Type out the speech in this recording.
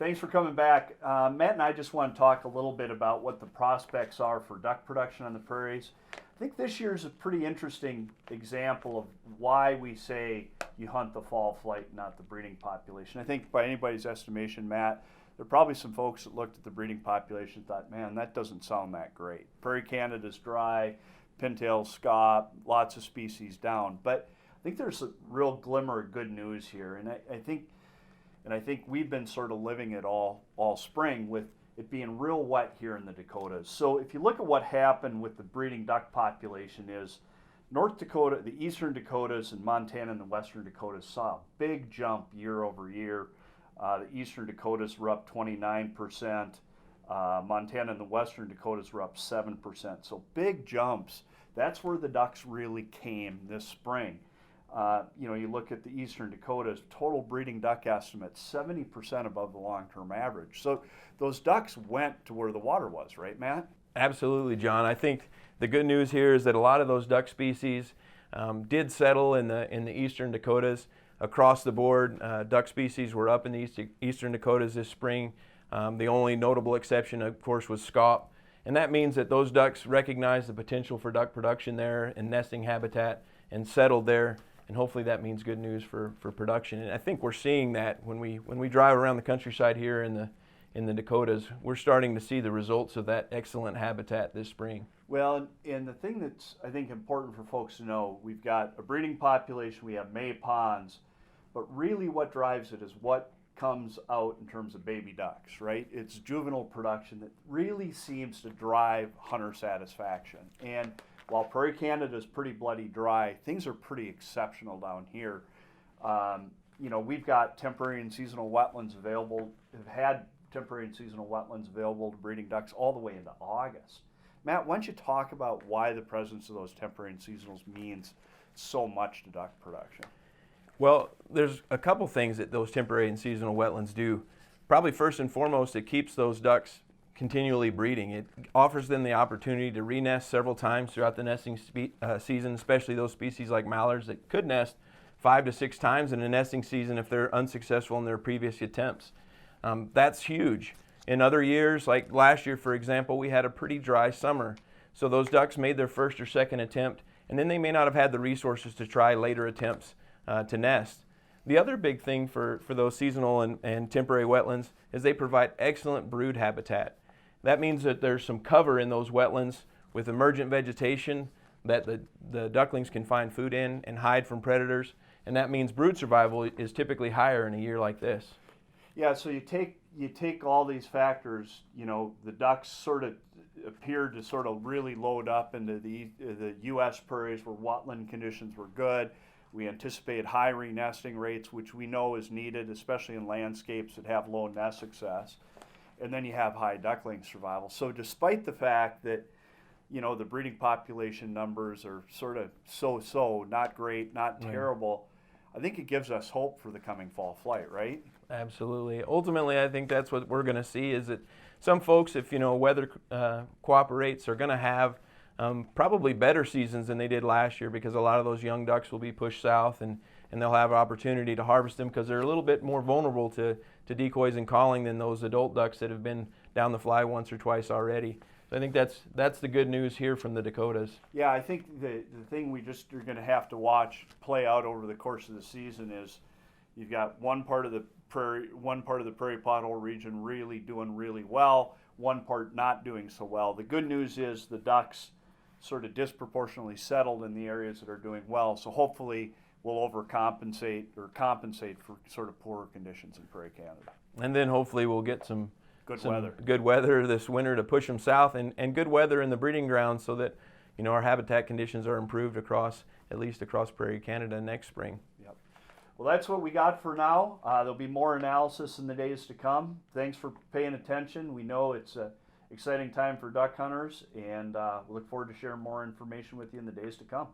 Thanks for coming back. Matt and I just want to talk a little bit about what the prospects are for duck production on the prairies. I think this year's a pretty interesting example of why we say you hunt the fall flight, not the breeding population. I think by anybody's estimation, Matt, there are probably some folks that looked at the breeding population and thought, man, that doesn't sound that great. Prairie Canada's dry, pintail, scaup, lots of species down. But I think there's a real glimmer of good news here, and I think we've been sort of living it all spring with it being real wet here in the Dakotas. So if you look at what happened with the breeding duck population is North Dakota, the Eastern Dakotas, and Montana and the Western Dakotas saw a big jump year over year. The Eastern Dakotas were up 29%. Montana and the Western Dakotas were up 7%. So big jumps. That's where the ducks really came this spring. You look at the Eastern Dakotas, total breeding duck estimate, 70% above the long-term average. So those ducks went to where the water was, right, Matt? Absolutely, John. I think the good news here is that a lot of those duck species did settle in the Eastern Dakotas. Across the board, duck species were up in the Eastern Dakotas this spring. The only notable exception, of course, was scaup. And that means that those ducks recognized the potential for duck production there and nesting habitat and settled there. And hopefully that means good news for production. And I think we're seeing that when we drive around the countryside here in the Dakotas. We're starting to see the results of that excellent habitat this spring. Well, and the thing that's, I think, important for folks to know, we've got a breeding population, we have May ponds, but really what drives it is what comes out in terms of baby ducks, right? It's juvenile production that really seems to drive hunter satisfaction. And while Prairie Canada is pretty bloody dry, things are pretty exceptional down here. We've got temporary and seasonal wetlands available, have had temporary and seasonal wetlands available to breeding ducks all the way into August. Matt, why don't you talk about why the presence of those temporary and seasonals means so much to duck production? Well, there's a couple things that those temporary and seasonal wetlands do. Probably first and foremost, it keeps those ducks continually breeding. It offers them the opportunity to re-nest several times throughout the nesting season, especially those species like mallards that could nest 5 to 6 times in a nesting season if they're unsuccessful in their previous attempts. That's huge. In other years, like last year, for example, we had a pretty dry summer. So those ducks made their first or second attempt, and then they may not have had the resources to try later attempts to nest. The other big thing for those seasonal and temporary wetlands is they provide excellent brood habitat. That means that there's some cover in those wetlands with emergent vegetation that the ducklings can find food in and hide from predators, and that means brood survival is typically higher in a year like this. Yeah, so you take all these factors, the ducks sort of appeared to sort of really load up into the U.S. prairies where wetland conditions were good. We anticipate high re-nesting rates, which we know is needed, especially in landscapes that have low nest success. And then you have high duckling survival. So despite the fact that, the breeding population numbers are sort of so-so, not great, not terrible, I think it gives us hope for the coming fall flight, right? Absolutely. Ultimately, I think that's what we're going to see is that some folks, if weather cooperates, are going to have probably better seasons than they did last year because a lot of those young ducks will be pushed south and they'll have an opportunity to harvest them because they're a little bit more vulnerable to decoys and calling than those adult ducks that have been down the fly once or twice already. So I think that's the good news here from the Dakotas. Yeah, I think the thing we just are going to have to watch play out over the course of the season is you've got one part of the prairie pothole region really doing really well, one part not doing so well. The good news is the ducks sort of disproportionately settled in the areas that are doing well. So hopefully we'll overcompensate or compensate for sort of poorer conditions in Prairie Canada. And then hopefully we'll get some weather. Good weather this winter to push them south and good weather in the breeding grounds so that our habitat conditions are improved at least across Prairie Canada next spring. Yep. Well, that's what we got for now. There'll be more analysis in the days to come. Thanks for paying attention. We know it's an exciting time for duck hunters, and we look forward to sharing more information with you in the days to come.